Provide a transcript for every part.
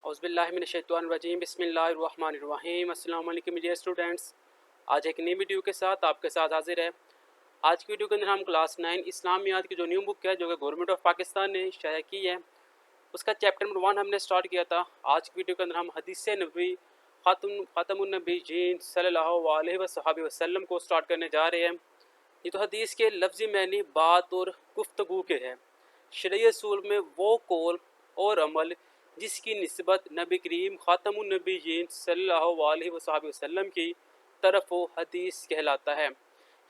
औज़ुबिल्लाहिमिनश्शैतानिर्रजीम बिस्मिल्लाहिर्रहमानिर्रहीम। अस्सलाम वालेकुम डियर स्टूडेंट्स, आज एक नई वीडियो के साथ आपके साथ हाजिर है। आज की वीडियो के अंदर हम क्लास 9 इस्लामियात की जो न्यू बुक है जो कि गवर्नमेंट ऑफ पाकिस्तान ने शाया की है, उसका चैप्टर नंबर 1 हमने स्टार्ट किया था। आज की वीडियो के अंदर हम हदीस नबवी ख़ातमुन नबीय्यीन सल्लल्लाहु अलैहि वसल्लम को स्टार्ट करने जा रहे हैं। ये तो हदीस के लफ्ज़ी मानी बात और गुफ्तगू के हैं। शरई असूल में वो कौल और अमल जिसकी निस्बत नबी करीम ख़ातमुन नबीय्यीन सल्लल्लाहु अलैहि वसल्लम की तरफ वो हदीस कहलाता है।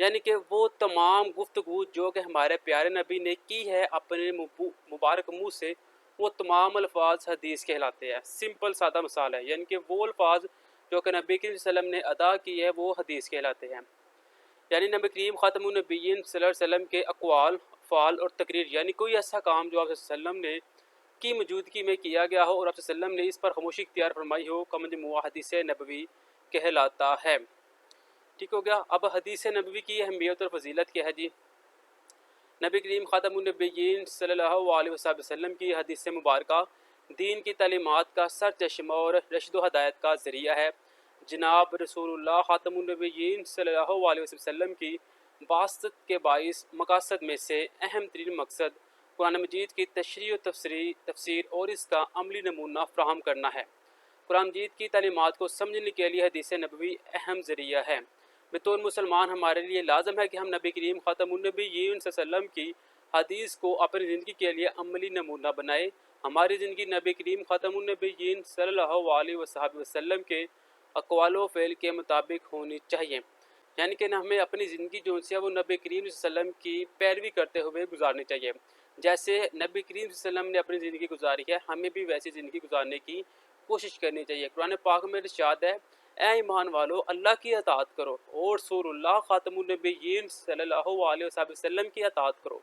यानी कि वो तमाम गुफ्तगू जो कि हमारे प्यारे नबी ने की है अपने मुबारक मुँह से, वो तमाम अल्फाज हदीस कहलाते हैं। सिंपल सादा मिसाल है, यानी कि वो अल्फाज जो कि नबी करीम सल्लल्लाहु अलैहि वसल्लम ने अदा की है वो हदीस कहलाते हैं। यानी नबी करीम ख़ातमुन नबीय्यीन सल्लल्लाहु अलैहि वसल्लम के अक़वाल, फ़ाल और तकरीर, यानी कोई ऐसा काम जो आप वसल्लम ने की मौजूदगी में किया गया हो और आप वसल्लम ने इस पर खामोशी इख्तियार फरमाई हो, का मजमूआ हदीस नबवी कहलाता है। ठीक हो गया। अब हदीस नबवी की अहमियत और फजीलत क्या है जी। नबी करीम ख़ातमुन नबीय्यीन सल्लल्लाहु अलैहि वसल्लम की हदीस मुबारका दीन की तालीमात का सर चश्मा और रशद व हदायत का ज़रिया है। जनाब रसूलुल्लाह ख़ातमुन नबीय्यीन सल्लल्लाहु अलैहि वसल्लम की बासत के बाईस मकासद में से अहम तरीन मकसद कुरान मजीद की तशरीह तफसीर और इसका अमली नमूना फ़राहम करना है। कुरान मजीद की तालीमात को समझने के लिए हदीस नबवी अहम ज़रिया है। बतौर मुसलमान हमारे लिए लाजम है कि हम नबी करीम ख़ातमुन नबीय्यीन सल्लल्लाहु अलैहि वसल्लम की हदीस को अपनी ज़िंदगी के लिए अमली नमूना बनाए। हमारी ज़िंदगी नबी करीम ख़ातमुन नबीय्यीन सल्लल्लाहु अलैहि वसल्लम के अक़वाल व फ़ेल के मुताबिक होनी चाहिए। यानी कि हमें अपनी ज़िंदगी जो है वो नबी करीम सल्लल्लाहु अलैहि वसल्लम की पैरवी करते हुए गुजारनी चाहिए। जैसे नबी करीम सल्लल्लाहु अलैहि वसल्लम ने अपनी ज़िंदगी गुजारी है, हमें भी वैसी ज़िंदगी गुजारने की कोशिश करनी चाहिए। कुरान पाक में इरशाद है, ए ईमान वालो अल्लाह की अताअत करो और रसूलुल्लाह ख़ातमुन नबीय्यीन सल्लल्लाहु अलैहि वसल्लम की अताअत करो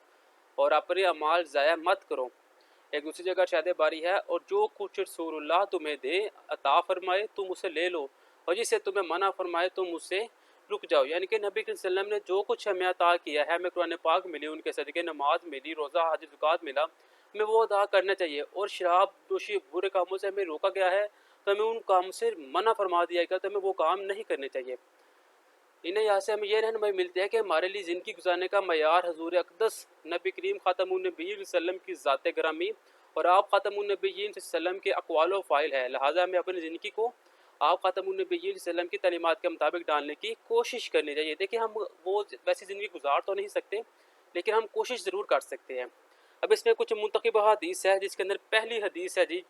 और अपने अमाल ज़ाया मत करो। एक दूसरी जगह शायद बारी है, और जो कुछ रसूलुल्लाह तुम्हें दे अता फरमाए तुम उसे ले लो, और जिसे तुम्हें मना फरमाए तुम उससे रुक जाओ। यानी कि नबी के वसल्लम ने जो कुछ हमें अता किया है, हमें कुरान पाक मिली, उनके सदक़े नमाज मिली, रोज़ा हज ज़कात मिला, हमें वो अदा करना चाहिए। और शराब नोशी बुरे कामों से हमें रोका गया है तो हमें उन काम से मना फरमा दिया गया, तो हमें वो काम नहीं करने चाहिए। इन्हें यहाँ से हमें ये रहनुमाई मिलती है कि हमारे लिए ज़िंदगी गुजारने का मयार हजूर अक़दस नबी करीम ख़ातमुन नबीय्यीन सल्लम की ज़ात ग्रामी और आप ख़ातमुन नबीय्यीन सल्लम के अक़वाल व फ़ाइल है। लिहाजा हमें अपनी ज़िंदगी को आप ख़ातमुन नबीय्यीन सल्लम की तालीमात के मुताबिक डालने की कोशिश करनी चाहिए। देखिए, हम वो वैसी ज़िंदगी गुजार तो नहीं सकते, लेकिन हम कोशिश ज़रूर कर सकते हैं। अब इसमें कुछ मुंतखब हदीस है, जिसके अंदर पहली हदीस है जी,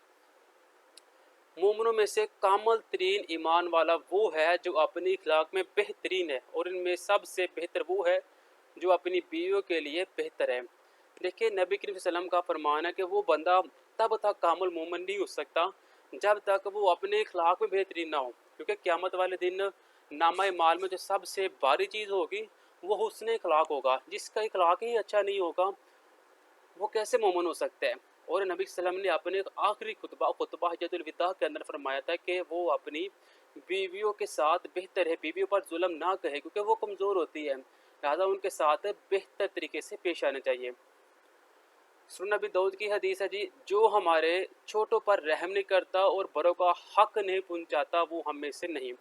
मोमिनों में से कामल तरीन ईमान वाला वो है जो अपनी अखलाक में बेहतरीन है, और इनमें सबसे बेहतर वो है जो अपनी बीवियों के लिए बेहतर है। देखिए, नबी करीम सल्लल्लाहु अलैहि वसल्लम का फरमान है कि वो बंदा तब तक कामल मोमिन नहीं हो सकता जब तक वो अपने अखलाक में बेहतरीन ना हो, क्योंकि क़यामत वाले दिन नामा माल में जो सबसे भारी चीज़ होगी वो हुस्न अखलाक होगा। जिसका अखलाक ही अच्छा नहीं होगा वो कैसे मोमिन हो सकता है। और नबी सल्लल्लाहु अलैहि वसल्लम ने अपने आखिरी खुतबा हज्जतुल विदा के अंदर फरमाया था कि वो अपनी बीवियों के साथ बेहतर है, बीवियों पर जुल्म ना कहे क्योंकि वो कमज़ोर होती है, लिहाजा उनके साथ बेहतर तरीके से पेश आना चाहिए। सुनन नबी दाऊद की हदीस है जी, जो हमारे छोटों पर रहम नहीं करता और बड़ों का हक नहीं पहुँचाता वो हम में से नहीं।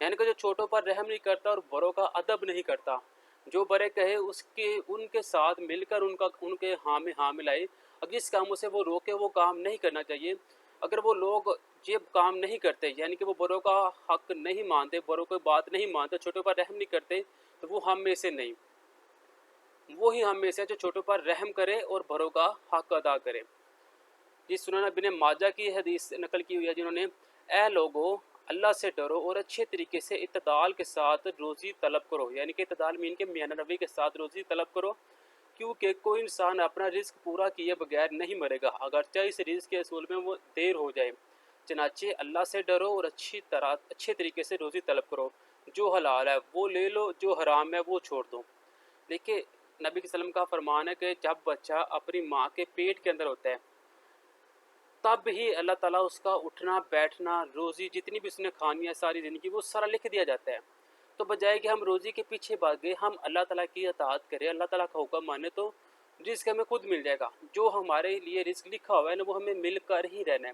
यानी कि जो छोटों पर रहम नहीं करता और बड़ों का अदब नहीं करता, जो बड़े कहे उसके उनके साथ मिलकर उनके हाँ में हाँ मिलाए, अब जिस कामों से वो रोके वो काम नहीं करना चाहिए। अगर वो लोग ये काम नहीं करते, यानी कि वो बड़ों का हक नहीं मानते, बड़ों की बात नहीं मानते, छोटों पर रहम नहीं करते, तो वो हम में से नहीं। वो ही हम में से जो छोटों पर रहम करे और बड़ों का हक अदा करे। जिस सुनन इब्न माजा की हदीस नकल की हुई है, जिन्होंने, ए लोगो अल्लाह से डरो और अच्छे तरीके से इत्तदाल के साथ रोज़ी तलब करो, यानी कि इत्तदाल मीन के मियान रवि के साथ रोज़ी तलब करो, क्योंकि कोई इंसान अपना रिस्क पूरा किए बगैर नहीं मरेगा, अगरचे इस रिस्क के असूल में वो देर हो जाए। चनाचे अल्लाह से डरो और अच्छे तरीके से रोज़ी तलब करो, जो हलाल है वो ले लो, जो हराम है वो छोड़ दो। देखिए, नबी वसल्लम का फरमान है कि जब बच्चा अपनी माँ के पेट के अंदर होता है तब ही अल्लाह ताला उसका उठना बैठना रोज़ी जितनी भी उसने खानी है सारी ज़िंदगी वो सारा लिख दिया जाता है। तो बजाय कि हम रोज़ी के पीछे भागे, हम अल्लाह ताला की अताअत करें, अल्लाह ताला का हुक्म माने, तो रिस्क हमें खुद मिल जाएगा। जो हमारे लिए रिस्क लिखा हुआ है ना वो हमें मिल कर ही रहना है।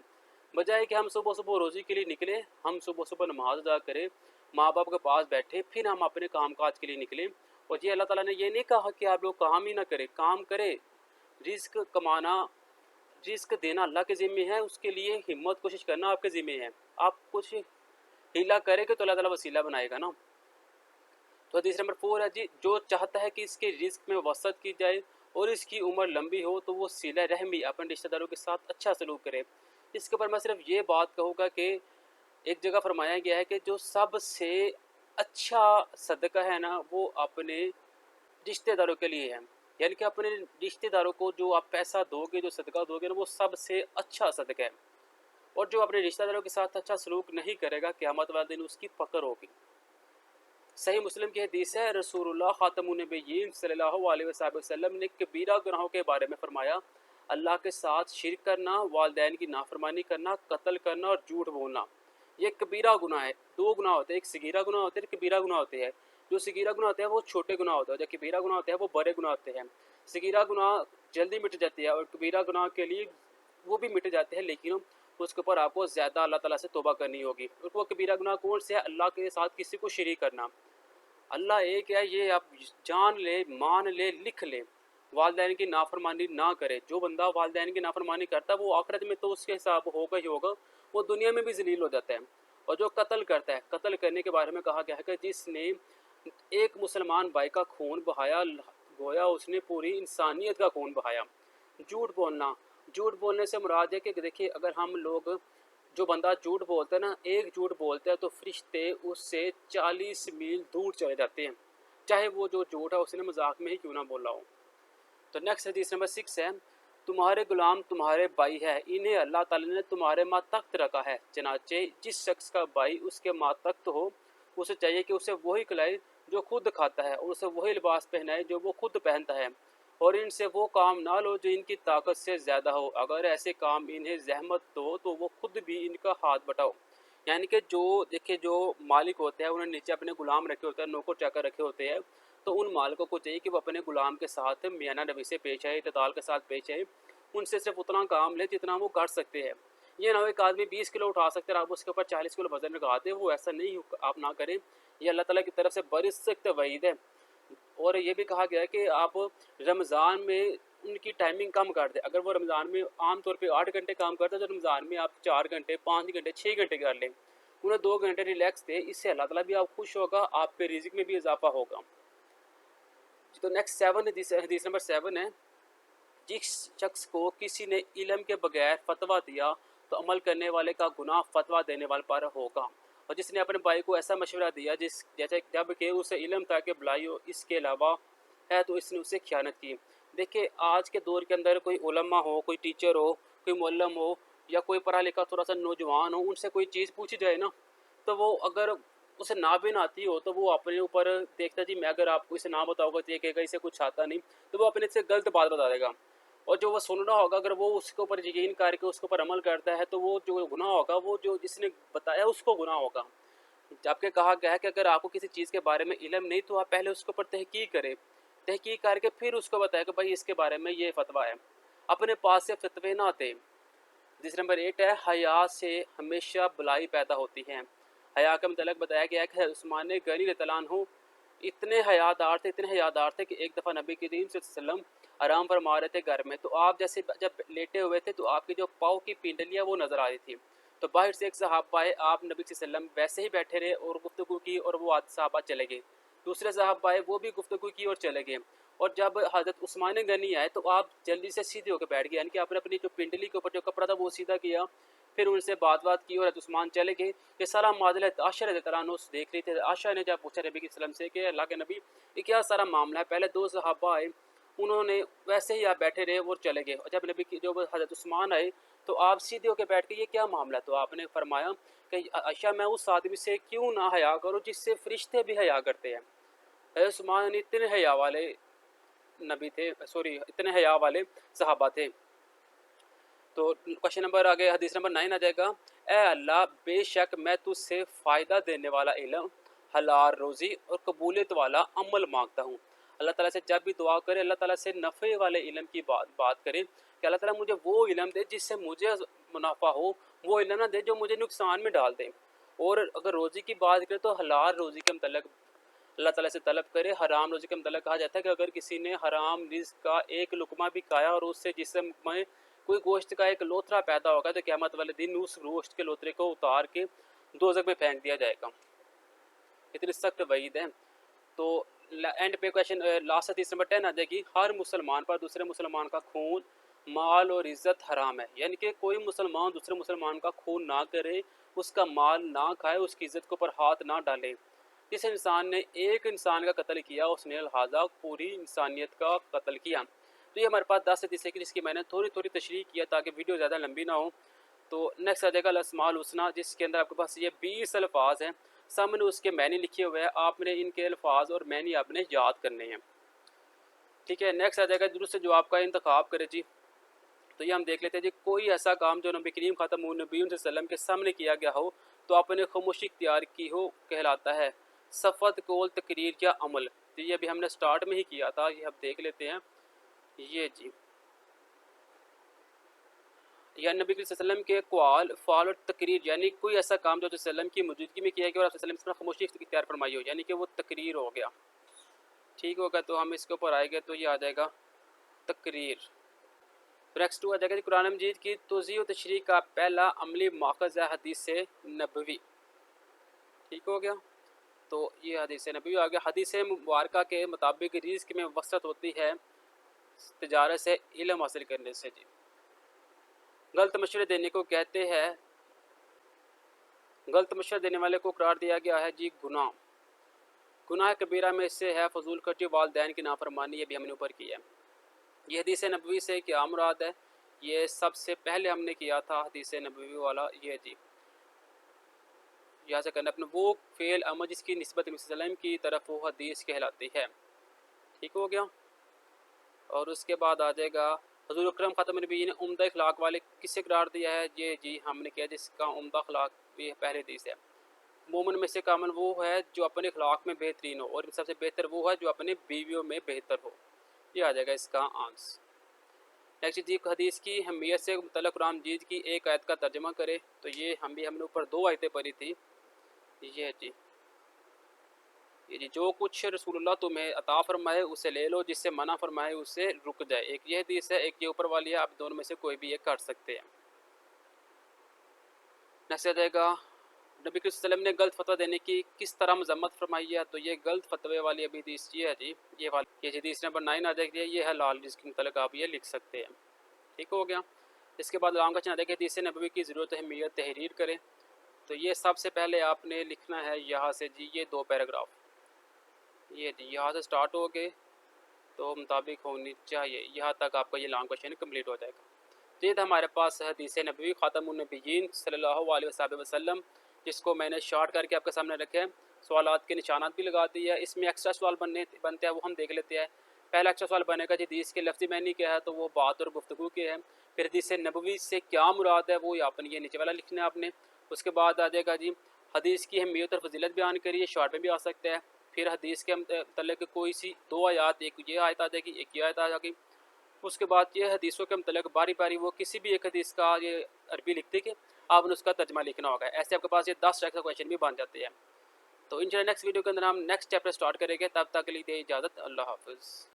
बजाय कि हम सुबह सुबह रोज़ी के लिए निकले, हम सुबह सुबह नमाज अदा करें, माँ बाप के पास बैठे, फिर हम अपने काम काज के लिए निकलें। और ये अल्लाह ताला ने ये नहीं कहा कि आप लोग काम ही ना करें, काम करें। रिस्क कमाना, रिस्क देना अल्लाह के ज़िम्मे है, उसके लिए हिम्मत कोशिश करना आपके ज़िम्मे है। आप कुछ हीला करेंगे तो अल्लाह ताला वसीला बनाएगा ना। तो हदीस नंबर 4 है जी, जो चाहता है कि इसके रिस्क में वसअत की जाए और इसकी उम्र लंबी हो तो वो सिला रहमी अपने रिश्तेदारों के साथ अच्छा सलूक करे। इसके ऊपर मैं सिर्फ ये बात कहूँगा कि एक जगह फरमाया गया है कि जो सबसे अच्छा सदका है ना वो अपने रिश्तेदारों के लिए है। यानी कि अपने रिश्तेदारों को जो आप पैसा दोगे, जो सदका दोगे ना, वो सबसे अच्छा सदका है। और जो अपने रिश्तेदारों के साथ अच्छा सलूक नहीं करेगा, क़यामत वाले दिन उसकी पकड़ होगी। सही मुस्लिम की हदीस है, रसूलुल्लाह खातमुन नबिय्यीन सल्लल्लाहु अलैहि वसल्लम ने कबीरा गुनाहों के बारे में फरमाया, अल्लाह के साथ शिरक करना, वालिदैन की नाफरमानी करना, कत्ल करना और झूठ बोलना, ये कबीरा गुनाह है। दो गुनाह होते हैं, एक सगीरा गुनाह होते हैं, एक कबीरा गुनाह होते हैं। जो सगीरा गुनाह होते हैं वो छोटे गुनाह होते हैं, जो कबीरा गुनाह होते हैं वो बड़े गुनाह होते हैं। सगीरा गुनाह जल्दी मिट जाती है और कबीरा गुनाह के लिए वो भी मिट जाते हैं, लेकिन उसके ऊपर आपको ज़्यादा अल्लाह ताला से तौबा करनी होगी। और वो कबीरा गुनाह कौन से है? अल्लाह के साथ किसी को शरीक करना। अल्लाह एक है, ये आप जान ले, मान ले, लिख ले। वालिदैन की नाफरमानी ना करे। जो बंदा वालिदैन की नाफरमानी करता है वो आखिरत में तो उसके हिसाब होगा ही होगा, वो दुनिया में भी जलील हो जाता है। और जो कत्ल करता है, कत्ल करने के बारे में कहा गया है कि जिसने एक मुसलमान भाई का खून बहाया, गोया उसने पूरी इंसानियत का खून बहाया। झूठ बोलना, झूठ बोलने से मुराद है कि देखिए, अगर हम लोग, जो बंदा झूठ बोलता है ना, एक झूठ बोलता है तो फरिश्ते उससे 40 मील दूर चले जाते हैं, चाहे वो जो झूठ है उसने मजाक में ही क्यों ना बोला हो। तो नेक्स्ट हदीस नंबर 6 है, तुम्हारे गुलाम तुम्हारे भाई है, इन्हें अल्लाह ताला ने तुम्हारे मातख्त रखा है। चनाचे जिस शख्स का भाई उसके मातख्त हो, उसे चाहिए कि उसे वही खिलाए जो खुद खाता है और उसे वही लिबास पहनाए जो वो खुद पहनता है, और इनसे वो काम ना लो जो इनकी ताकत से ज़्यादा हो। अगर ऐसे काम इन्हें जहमत दो तो वो खुद भी इनका हाथ बटाओ। यानी कि जो देखिए, जो मालिक होते हैं उन्हें नीचे अपने गुलाम रखे होते हैं, नौकर चाकर रखे होते हैं, तो उन मालिकों को चाहिए कि वो अपने गुलाम के साथ मियाना नबी से पेश आए, इत्ताल के साथ पेश आए, उनसे सिर्फ उतना काम ले जितना वो कर सकते हैं। ये ना हो एक आदमी 20 किलो उठा सकते हैं, आप उसके ऊपर 40 किलो वजन लगाते, वो ऐसा नहीं आप ना करें। ये अल्लाह ताला की तरफ से बड़ी सख्त वईद है। और ये भी कहा गया है कि आप रमज़ान में उनकी टाइमिंग कम कर दें। अगर वो रमज़ान में आम तौर पे 8 घंटे काम करते हैं तो रमज़ान में आप 4 घंटे, 5 घंटे, 6 घंटे कर लें, उन्हें 2 घंटे रिलैक्स दें। इससे अल्लाह ताला भी आप खुश होगा, आपके रिज़्क में भी इजाफा होगा। तो नेक्स्ट 7 हदीस नंबर 7 है, जिस शख्स को किसी ने इल्म के बगैर फतवा दिया तो अमल करने वाले का गुनाह फतवा देने वाले पर होगा। और जिसने अपने भाई को ऐसा मशवरा दिया जिस जैसे जब कि उसे इल्म था कि भलाई हो इसके अलावा है, तो इसने उससे खयानत की। देखिए, आज के दौर के अंदर कोई उलमा हो, कोई टीचर हो, कोई मुअल्लिम हो, या कोई पढ़ा लिखा थोड़ा सा नौजवान हो, उनसे कोई चीज़ पूछी जाए ना, तो वो अगर उसे ना भी ना आती हो तो वो अपने ऊपर देखता जी, मैं अगर आपको इसे ना बताऊँगा तो ये कहेगा इसे कुछ आता नहीं, तो वो अपने से गलत बात बता देगा। और जो वो सुन रहा होगा, अगर वो उसके ऊपर यकीन करके उसके ऊपर अमल करता है तो वो जो गुनाह होगा, वो जो जिसने बताया उसको गुनाह होगा। जबकि कहा गया है कि अगर आपको किसी चीज़ के बारे में इल्म नहीं तो आप पहले उसके ऊपर तहकीक करें, तहकीक करके फिर उसको बताया कि भाई इसके बारे में ये फतवा है। अपने पास से फतवे ना दें। जिस नंबर 8 है, हया से हमेशा बुलाई पैदा होती है। हया का मतलब बताया गया है कि उस्मान गनी रज़ियल्लाहु अन्हु इतने हयादार थे, इतने हयादार थे कि एक दफ़ा नबी करीम सल्लल्लाहु अलैहि वसल्लम आराम फरमा रहे थे घर में, तो आप जैसे जब लेटे हुए थे तो आपकी जो पाँव की पिंडलियाँ वो नज़र आ रही थी। तो बाहर से एक सहाबा आए, आप नबी सल्लल्लाहु अलैहि वसल्लम वैसे ही बैठे रहे और गुफ्तगू की, और वो सहाबा चले गए। दूसरे सहाबा आए, वो भी गुफ्तगू की और चले गए। और जब हज़रत उस्मान गनी आए तो आप जल्दी से सीधे होकर बैठ गए, यानी कि आपने अपनी जो पिंडली के ऊपर जो कपड़ा था वो सीधा किया, फिर उनसे बात की और हज़रत उस्मान चले गए। ये सारा मामला आशा रज़ियल्लाहु अन्हा देख रही थी। आशा ने जब पूछा नबी सल्लल्लाहु अलैहि वसल्लम से कि अल्लाह के नबी, ये क्या सारा मामला है? पहले दो सहाबा आए, उन्होंने वैसे ही आप बैठे रहे और चले गए, और जब नबी की जो हज़रत उस्मान आए तो आप सीधे होकर बैठ के ये क्या मामला? तो आपने फरमाया कि आशा, मैं उस आदमी से क्यों ना हया करूँ जिससे फरिश्ते भी हया करते हैं। हज़रत उस्मान इतने हया वाले नबी थे, सॉरी इतने हया वाले सहाबा थे। तो क्वेश्चन नंबर आगे हदीस नंबर 9 आ जाएगा, ए अल्लाह, बेशक मैं तुझसे फ़ायदा देने वाला इल्म, हलाल रोज़ी और कबूलियत वाला अमल मांगता हूँ। اللہ ताला से जब भी दुआ करें अल्लाह ताला से नफ़े वाले इल्म की बात करें कि अल्लाह ताला मुझे वो इल्म दे जिससे मुझे मुनाफा हो, वो इल्म ना दे जो मुझे नुकसान में डाल दे। और अगर रोज़ी की बात करें तो हलाल रोज़ी के मतलब अल्लाह ताला से तलब करे। हराम रोज़ी के मतलब कहा जाता है कि अगर किसी ने हराम रिज़्क़ का एक लुक़मा भी खाया और उससे जिस्म में कोई गोश्त का एक लोथरा पैदा होगा तो क़यामत वाले दिन उस गोश्त के लोथरे को उतार के दोज़ख में फेंक दिया जाएगा। इतनी सख्त वईद है। तो एंड पे क्वेश्चन लास्ट हदीस नंबर 10 आ जाएगी, हर मुसलमान पर दूसरे मुसलमान का खून, माल और इज़्ज़त हराम है। यानी कि कोई मुसलमान दूसरे मुसलमान का खून ना करे, उसका माल ना खाए, उसकी इज़्ज़त के ऊपर हाथ ना डाले। जिस इंसान ने एक इंसान का कत्ल किया उसने लिहाजा पूरी इंसानियत का कत्ल किया। तो ये हमारे पास 10 हदीसें की जिसकी मैंने थोड़ी थोड़ी तशरीह किया ताकि वीडियो ज़्यादा लंबी ना हो। तो नेक्स्ट आ जाएगा अस्माउल हुस्ना, जिसके अंदर आपके पास ये 20 अल्फाज हैं, सामने उसके मैनी लिखे हुए हैं, आपने इनके अल्फाज और मैनी आपने याद करने हैं। ठीक है, नेक्स्ट आ जाएगा दुरुस्त जवाब का इंतखाब करे जी। तो ये हम देख लेते हैं जी, कोई ऐसा काम जो नबी करीम ख़ातमुन नबीय्यीन सल्लल्लाहु अलैहि वसल्लम के सामने किया गया हो तो आपने खामोशी इख्तियार की हो कहलाता है सफ़त कौल तकरीर या अमल। तो ये अभी हमने स्टार्ट में ही किया था, ये हम देख लेते हैं। ये जी या नबी करीम सल्लल्लाहु अलैहि वसल्लम के कवाल फ़ाल और तकरीर, यानी कोई ऐसा काम जो वसल्लम की मौजूदगी में किया गया और आप वसल्लम से खामोशी इख्तियार फरमाई हो, यानी कि वो तकरीर हो गया। ठीक होगा, तो हम इसके ऊपर आएंगे तो ये आ जाएगा तकरीर। नेक्स्ट टू आ जाएगा कुरान मजीद की तोज़ी व तशरीह का पहला अमली माखज़ है हदीस नबवी। ठीक हो गया, तो ये हदीस नबवी आ गया। हदीस मुबारका के मुताबिक रिज़्क़ में वसअत होती है तिजारत से, इल्म हासिल करने से जी। गलत मशवरे देने को कहते हैं, गलत मशवरा देने वाले को करार दिया गया है जी गुनाह। गुनाह कबीरा में से है फजूल खर्ची, वालदैन की नाफरमानी, ये भी हमने ऊपर किया है। ये हदीस नबवी से क्या मुराद है, ये सबसे पहले हमने किया था हदीस नबवी वाला। ये जी यहाँ से करना अपने वो फ़ेल अमल जिसकी निस्बत वसल्लम की तरफ वो हदीस कहलाती है। ठीक हो गया, और उसके बाद आ जाएगा हज़ूर अकरम ख़ातमुन नबिय्यीन ने उम्दा अखलाक वाले किसे करार दिया है, ये जी हमने किया जिसका उम्दा अखलाक ये पहले हदीस है। मोमिन में से कामल वो है जो अपने अखलाक में बेहतरीन हो, और सबसे बेहतर वो है जो अपने बीवियों में बेहतर हो। ये आ जाएगा इसका आंसर। नेक्स्ट जी हदीस की अहमियत से मुतल्लिक़ कुरान मजीद की एक आयत का तर्जुमा करे, तो ये हमने ऊपर 2 आयतें पढ़ी थी। ये जी जो कुछ रसूलुल्लाह तुम्हें अता फरमाए उसे ले लो, जिससे मना फरमाए उससे रुक जाए। एक ये हदीस है, एक ये ऊपर वाली है, आप दोनों में से कोई भी एक कर सकते हैं। नेक्स्ट आ जाएगा नबी करीम सल्लल्लाहु अलैहि वसल्लम ने गलत फतवा देने की किस तरह मजम्मत फरमाई है, तो ये गलत फतवे वाली अभी हदीस ये है जी, ये वाली ये हदीस नंबर 9 आ जाएगी, ये है लाल जिसके मुतल्लिक़ आप ये लिख सकते हैं। ठीक हो गया, इसके बाद लाम का चना देखिए हदीस नबवी की ज़रूरत अहमियत तहरीर करें, तो ये सबसे पहले आपने लिखना है यहाँ से जी, ये 2 पैराग्राफ, ये जी यहाँ से स्टार्ट हो गए तो मुताबिक होनी चाहिए, यहाँ तक आपका ये लॉन्ग क्वेश्चन कंप्लीट हो जाएगा। तो ये था हमारे पास हदीस नबवी ख़ातमुन नबिय्यीन सल्लल्लाहु अलैहि वसल्लम, जिसको मैंने शॉर्ट करके आपके सामने रखे हैं। सवालात के निशानात भी लगा दिए है, इसमें एक्स्ट्रा सवाल बनते हैं, वो हम देख लेते हैं। पहला एक्स्ट्रा सवाल बनेगा जी हदीस के लफ्ज़ी मैनी क्या है, तो वो बात और गुफ्तगू के है। फिर हदीस नबवी से क्या मुराद है, वो आपने ये नीचे वाला लिखना है आपने। उसके बाद आ जाएगा जी हदीस की अहमियत और फजीलत बयान करिए, शॉर्ट में भी आ सकता है। फिर हदीस के मतलब कोई सी 2 आयत, एक ये आयत आ जाएगी, एक ये आयत आ जाएगी। उसके बाद ये हदीसों के मतलब बारी बारी वो किसी भी एक हदीस का ये अरबी लिखते कि आपने उसका तर्जमा लिखना होगा। ऐसे आपके पास ये 10 टाइप का क्वेश्चन भी बन जाते हैं। तो इंशाल्लाह नेक्स्ट वीडियो के अंदर हम नेक्स्ट चैप्टर स्टार्ट करेंगे, तब तक के लिए इजाज़त, अल्लाह हाफ़िज़।